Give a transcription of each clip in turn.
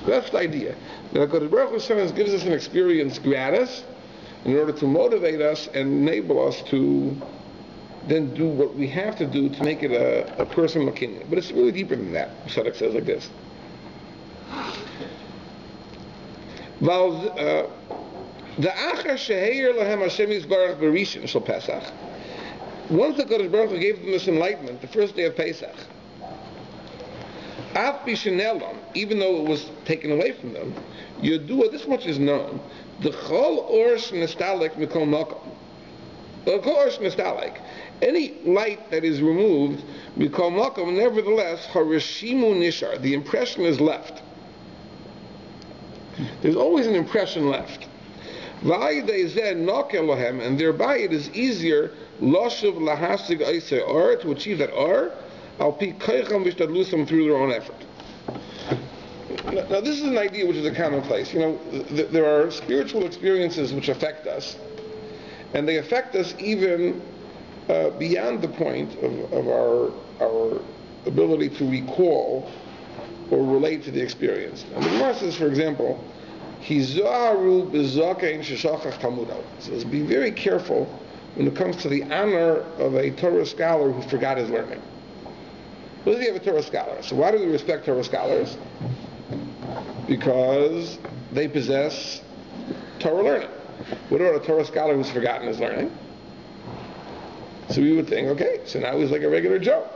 That's the idea. Now, HaKadosh Baruch Hu sometimes gives us an experience gratis in order to motivate us and enable us to then do what we have to do to make it a personal kinyan. But it's really deeper than that. Tzaddok says like this. Once the HaKadosh Baruch Hu gave them this enlightenment, the first day of Pesach, even though it was taken away from them, Yodua, this much is known, the Chol Orsh Nestalek Mikol Makom. The Chol Orsh Nestalek, any light that is removed, Mikol Makom, nevertheless, Harishimu Nishar, the impression is left. There's always an impression left. And thereby it is easier to achieve that or through their own effort. Now this is an idea which is a commonplace. There are spiritual experiences which affect us, and they affect us even beyond the point of our ability to recall or relate to the experience. And the Gemara says, for example, Hizaru b'zakein sheshachach talmudo. Says, be very careful when it comes to the honor of a Torah scholar who forgot his learning. What does he have a Torah scholar? So why do we respect Torah scholars? Because they possess Torah learning. What about a Torah scholar who's forgotten his learning? So we would think, okay, so now he's like a regular Joe.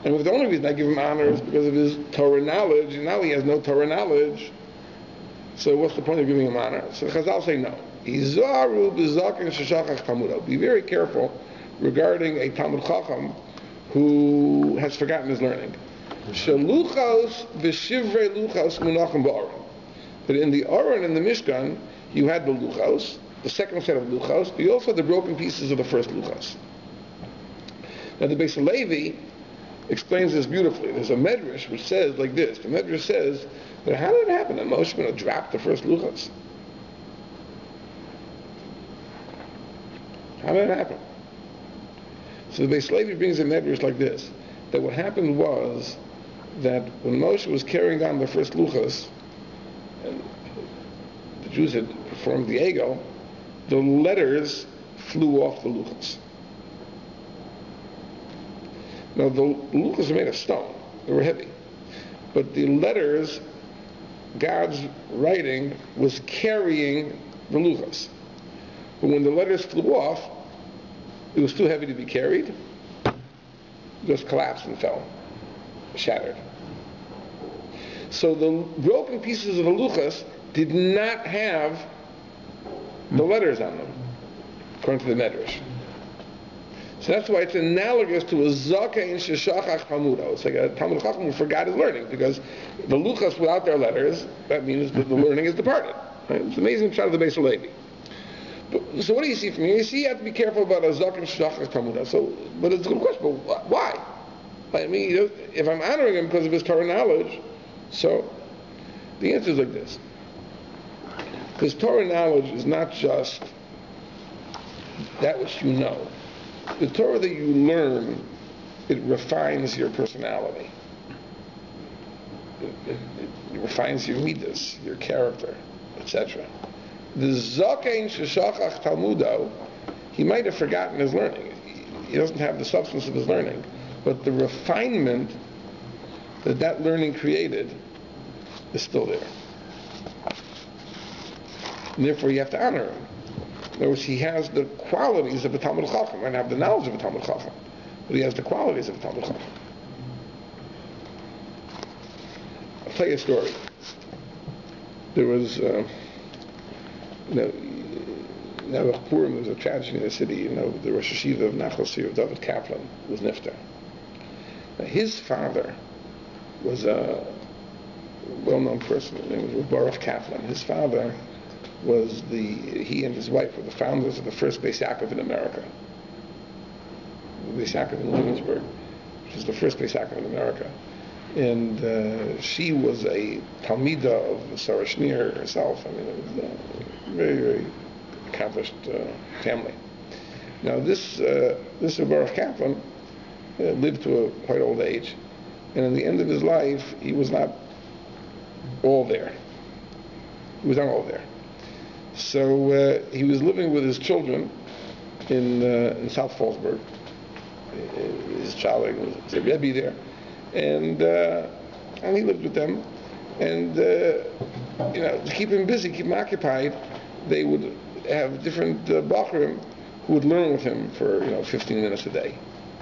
And if the only reason I give him honor is because of his Torah knowledge, and now he has no Torah knowledge, so what's the point of giving him honor? So Chazal say no. Be very careful regarding a Talmud Chacham who has forgotten his learning. That in the Aron and the Mishkan, you had the Luchos, the second set of Luchos, but you also had the broken pieces of the first Luchos. Now the Beis Levi explains this beautifully. There's a Medrash which says like this. The Medrash says that how did it happen that Moshe Rabbeinu dropped the first Luchos? How did it happen? So the Beis Levi brings a Medrash like this, that what happened was that when Moshe was carrying down the first Luchos, and the Jews had performed the Egel, the letters flew off the Luchos. Now the Luchos were made of stone, they were heavy, but the letters, God's writing, was carrying the Luchos. But when the letters flew off, it was too heavy to be carried, it just collapsed and fell, shattered. So the broken pieces of the Luchos did not have the letters on them, according to the Medrash. So that's why it's analogous to a Zakein Sheshachach Talmudo. It's like a Talmud Chacham who forgot his learning, because the Luchos without their letters, that means that the learning is departed. Right? It's an amazing shot of the Beis Levi. So what do you see from here? You see you have to be careful about a Zakein Sheshachach Talmudo. But it's a good question, but why? I mean, if I'm honoring him because of his Torah knowledge, so the answer is like this. Because Torah knowledge is not just that which you know. The Torah that you learn, it refines your personality. It refines your midas, your character, etc. The Zakein Sheshachach Talmudo, he might have forgotten his learning. He doesn't have the substance of his learning. But the refinement that learning created is still there. And therefore you have to honor him. In other words, he has the qualities of a Talmud Chacham. He might have the knowledge of a Talmud Chacham, but he has the qualities of a Talmud Chacham. I'll tell you a story. There was, there was a tragedy in the city. The Rosh Hashiva of Nachal Sir, David Kaplan, was nifter. Now, his father was a well-known person. His name was World of Chassidus. His father was he and his wife were the founders of the first Beis Yaakov in America. Beis Yaakov in Williamsburg, which is the first Beis Yaakov in America. And she was a Talmida of Sarah Schneer herself. I mean, it was a very, very accomplished family. Now this Baruch Kaplan lived to a quite old age, and at the end of his life, he was not all there. He was not all there. So he was living with his children in South Fallsburg. His child was a Rebbe there, and he lived with them. And to keep him busy, keep him occupied, they would have different bachurim who would learn with him for 15 minutes a day.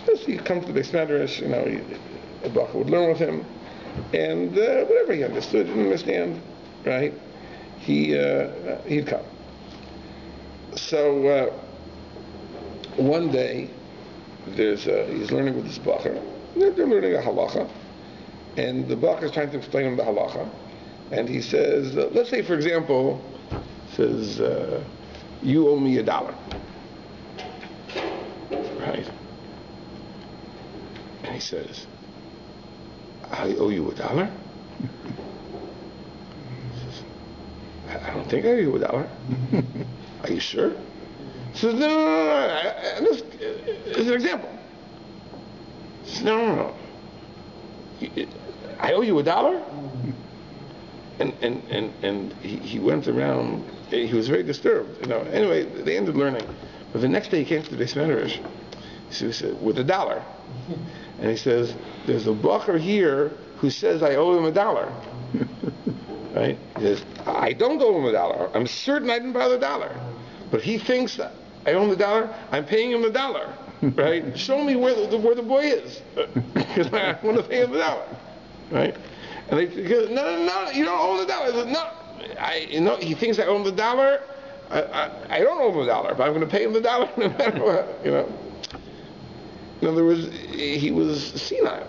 So he'd come to the Beis Medrash, a bacher would learn with him, and whatever he understood, didn't understand, right? He'd come. So one day, he's learning with this bacher. They're learning a halacha, and the bacher is trying to explain him the halacha, and he says, let's say, for example, says, you owe me $1, right? And he says, I owe you $1? He says, I don't think I owe you $1. Are you sure? He says, no. This is an example. He says, no. I owe you $1? And he went around. He was very disturbed. Anyway, they ended learning. But the next day he came to the Beis Medrash. So he said, with $1. And he says, there's a bacher here who says I owe him $1. Right? He says, I don't owe him $1. I'm certain I didn't buy the $1. But he thinks that I owe him $1. I'm paying him $1. Right? Show me where the boy is. Because I want to pay him $1. Right? And he goes, no, you don't owe him $1. No, he thinks I owe him $1. I don't owe him $1, but I'm going to pay him $1 no matter what. In other words, he was senile.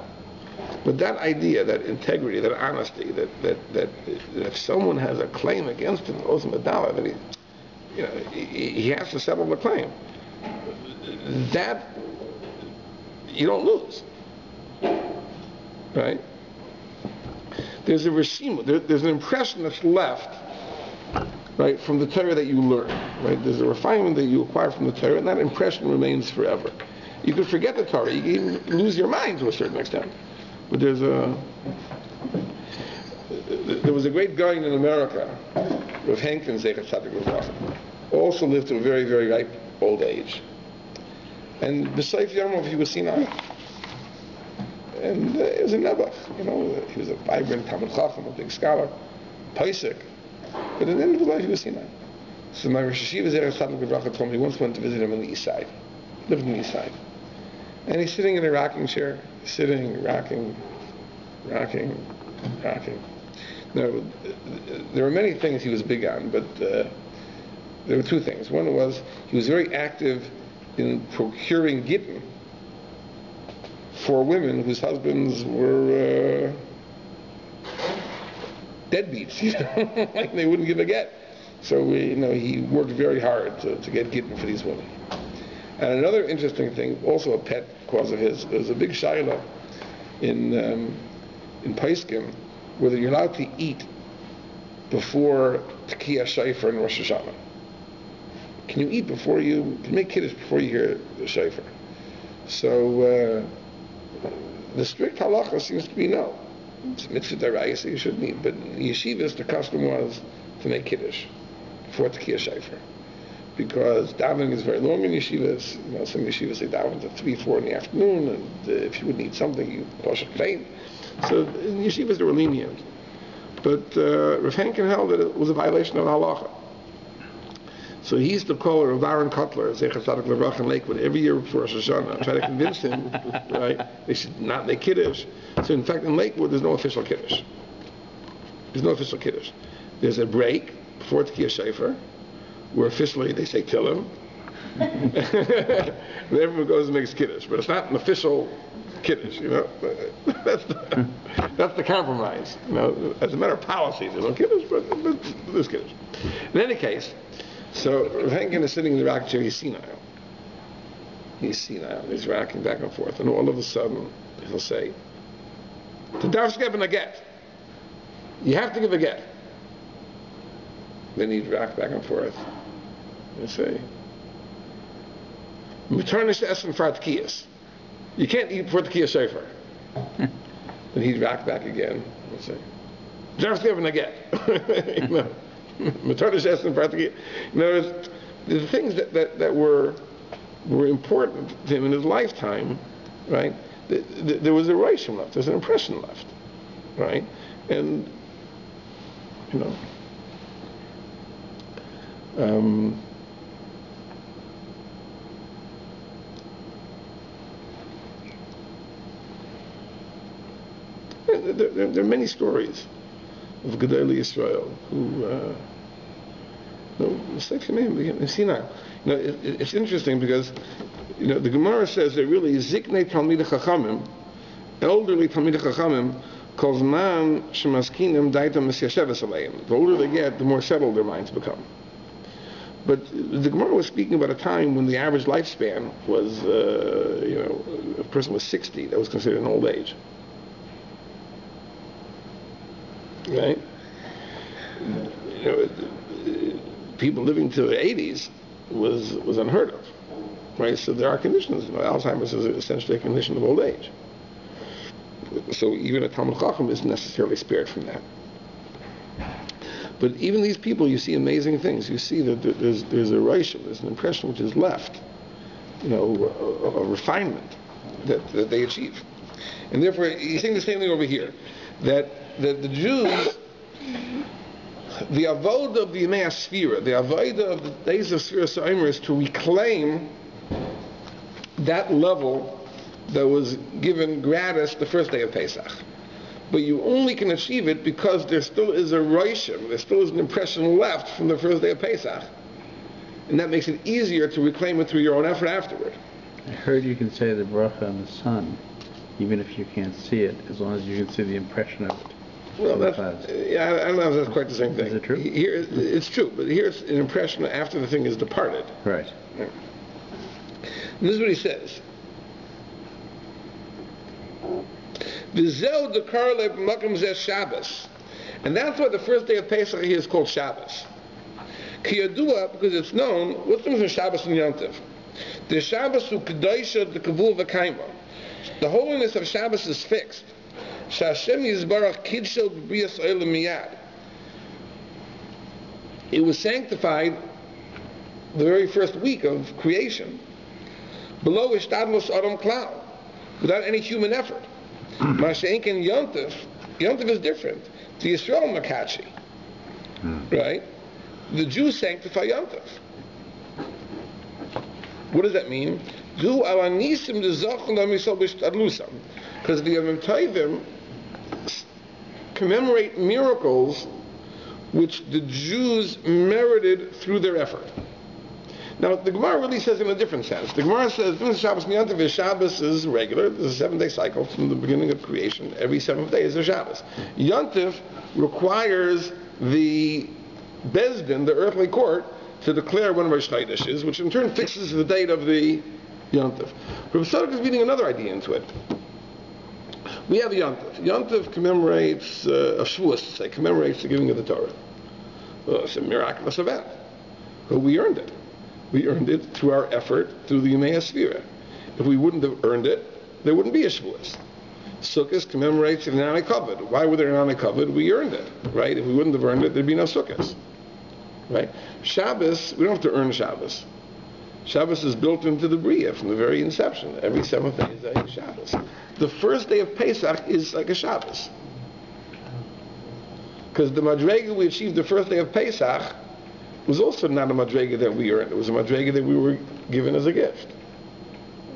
But that idea, that integrity, that honesty, that if someone has a claim against him, owes him $1, then he has to settle the claim. That you don't lose, right? There's a reshima, there's an impression that's left, right, from the Torah that you learn, right? There's a refinement that you acquire from the Torah, and that impression remains forever. You could forget the Torah, you can even lose your mind to a certain extent. But there was a great guy in America, Rav Henkin, Tzaddok, also lived to a very, very ripe old age. And besides Yomov, he was senile. And he was a Nebuch, he was a vibrant Talmud Chacham, a big scholar, Pesach. But at the end of his life, he was senile. So my Rosh Yeshiva Tzaddok told me he once went to visit him on the east side, lived on the east side. And he's sitting in a rocking chair, rocking. Now, there were many things he was big on, but there were two things. One was he was very active in procuring gittin for women whose husbands were deadbeats, like they wouldn't give a get. So he worked very hard to get gittin for these women. And another interesting thing, also a pet cause of his, there's a big shaila in Paiskim whether you're allowed to eat before Tekiyah Shofar and Rosh Hashanah. Can you eat can you make kiddush before you hear the shofar? So the strict halacha seems to be no. It's a mitzvah d'oraisa, so you shouldn't eat. But in yeshivas, the custom was to make kiddush before Tekiyah Shofar, because davening is very long in yeshivas. Some yeshivas they daven at 3-4 in the afternoon, and if you would need something, you wash a plane. So in yeshivas they were lenient. But Rav Henkin held that it was a violation of halacha. So he used to call Rav Aaron Kotler, Zecher Tzaddok Levrach in Lakewood, every year before Rosh Hashanah, try to convince him, right, they should not make kiddush. So in fact, in Lakewood, there's no official kiddush. There's no official kiddush. There's a break before Tekiyah Shofar, where officially they say Tillim, and everyone goes and makes kiddush, but it's not an official kiddush, That's the compromise. As a matter of policy, there's no kiddush, but there's kiddush. In any case, so Rav Henkin is sitting in the rocking chair. He's senile. He's rocking back and forth, and all of a sudden he'll say, "To darfst geben a get. You have to give a get." Then he'd rock back and forth and say, "Returnish to essen for Tekiyas. You can't eat for Tekiyah Shofar." Then he'd rock back again and say, Just having a get. You know, the things that were important to him in his lifetime, right? There was a relation left. There's an impression left, right? And you know. There are many stories of Gedolei Yisrael who, mistakes your name in Sinai. It's interesting because, the Gemara says that really Ziknei Talmidei Chachamim, elderly Talmidei Chachamim, calls man shemaskinim daitam misyasheves aleim. The older they get, the more settled their minds become. But the Gemara was speaking about a time when the average lifespan was, a person was 60. That was considered an old age. Right? People living to their 80s was unheard of. Right? So there are conditions. Alzheimer's is essentially a condition of old age. So even a Talmid Chacham isn't necessarily spared from that. But even these people, you see amazing things. You see that there's a ration, there's an impression which is left, a refinement that they achieve. And therefore, he's saying the same thing over here, that the Jews, the avodah of the Yemei Sfira, the avodah of the days of Sfira Sa'omer is to reclaim that level that was given gratis the first day of Pesach. But you only can achieve it because there still is a roshim, there still is an impression left from the first day of Pesach. And that makes it easier to reclaim it through your own effort afterward. I heard you can say the bracha on the sun, even if you can't see it, as long as you can see the impression of it. Well, I don't know if that's quite the same thing. Is it true? Here, it's true, but here it's an impression after the thing is departed. Right. And this is what he says. And that's why the first day of Pesach here is called Shabbos. Because it's known, what's the difference between Shabbos and Yom Tov? The Shabbos who Kedosha the Kavul V'Kaima. The holiness of Shabbos is fixed. Shashem Yizbarach Kidshel B'Brias Olam Miyad. It was sanctified the very first week of creation, below Ishtadlos Adam Klal, without any human effort. Masha'enk and Yom Tov is different. The Yisrael Makachi, right? The Jews sanctify Yom Tov. What does that mean? Because the Yom Tovim commemorate miracles which the Jews merited through their effort. Now, the Gemara really says in a different sense. The Gemara says, Shabbos and Yom Tov, Shabbos is regular. There's a 7-day cycle from the beginning of creation. Every 7th day is a Shabbos. Yom Tov requires the Bezdin, the earthly court, to declare when Rosh Chodesh is, which in turn fixes the date of the Yom Tov. But Tzaddok is reading another idea into it. We have Yom Tov. Yom Tov commemorates a Shavuos, say, commemorates the giving of the Torah. Well, it's a miraculous event. But we earned it. We earned it through our effort, through the Yemei Sfira. If we wouldn't have earned it, there wouldn't be a Shavuos. Sukkot commemorates the Nanai Kavod. Why were there Nanai Kavod? We earned it, right? If we wouldn't have earned it, there'd be no Sukkot, right? Shabbos, we don't have to earn Shabbos. Shabbos is built into the Bria from the very inception. Every 7th day is a Shabbos. The first day of Pesach is like a Shabbos. Because the Madrega we achieved the first day of Pesach was also not a Madrega that we earned. It was a Madrega that we were given as a gift.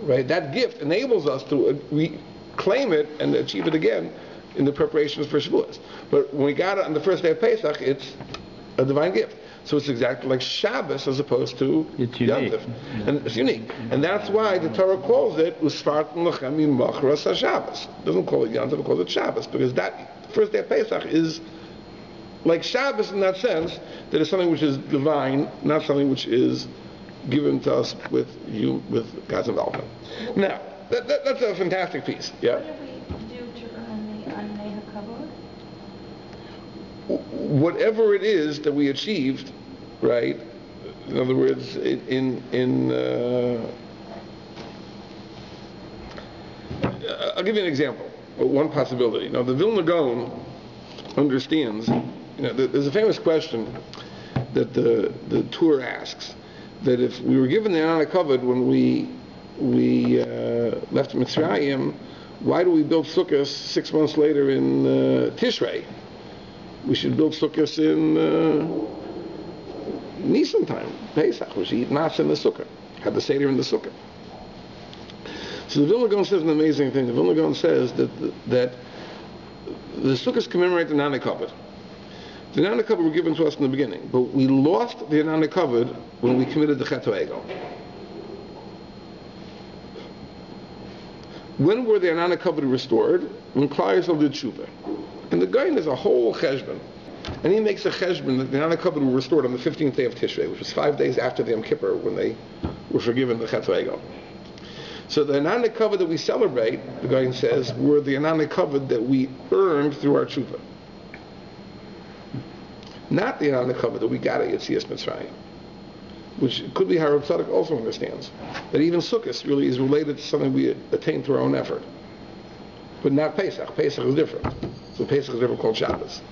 Right? That gift enables us to reclaim it and achieve it again in the preparations for Shavuos. But when we got it on the first day of Pesach, it's a divine gift. So it's exactly like Shabbos as opposed to Yom Tov. And it's unique. And that's why the Torah calls it Usfartim Lechem Mimachras HaShabbos. It doesn't call it Yom Tov, it calls it Shabbos. Because that first day of Pesach is like Shabbos in that sense, that it's something which is divine, not something which is given to us with God's involvement. Now, that's a fantastic piece. Yeah? What do we do to earn the Anei HaKavod? Whatever it is that we achieved, right? In other words, I'll give you an example. One possibility. Now, the Vilna Gaon understands, there's a famous question that the Torah asks, that if we were given the Anana covered when we left Mitzrayim, why do we build sukkahs 6 months later in Tishrei? We should build sukkahs in Nisan time, Pesach. We should eat matzah in the sukkah, have the seder in the sukkah. So the Vilna Gaon says an amazing thing. The Vilna Gaon says that the sukkahs commemorate the Anana covered. The Anana covered were given to us in the beginning, but we lost the Anana covered when we committed the Chet HaEgel. When were the Anana covered restored? When Klal Yisrael did Tshuva. And the Gaon is a whole cheshbon. And he makes a cheshbon that the Anana covered were restored on the 15th day of Tishrei, which was 5 days after the Yom Kippur when they were forgiven the Chet HaEgel. So the Anana covered that we celebrate, the Gaon says, were the Anana covered that we earned through our Tshuva. Not the Anana covered that we got at Yetzias Mitzrayim. Which could be how Tzaddok also understands. That even Sukkot really is related to something we attained through our own effort. But not Pesach. Pesach is different. So Pesach is never called Shabbos.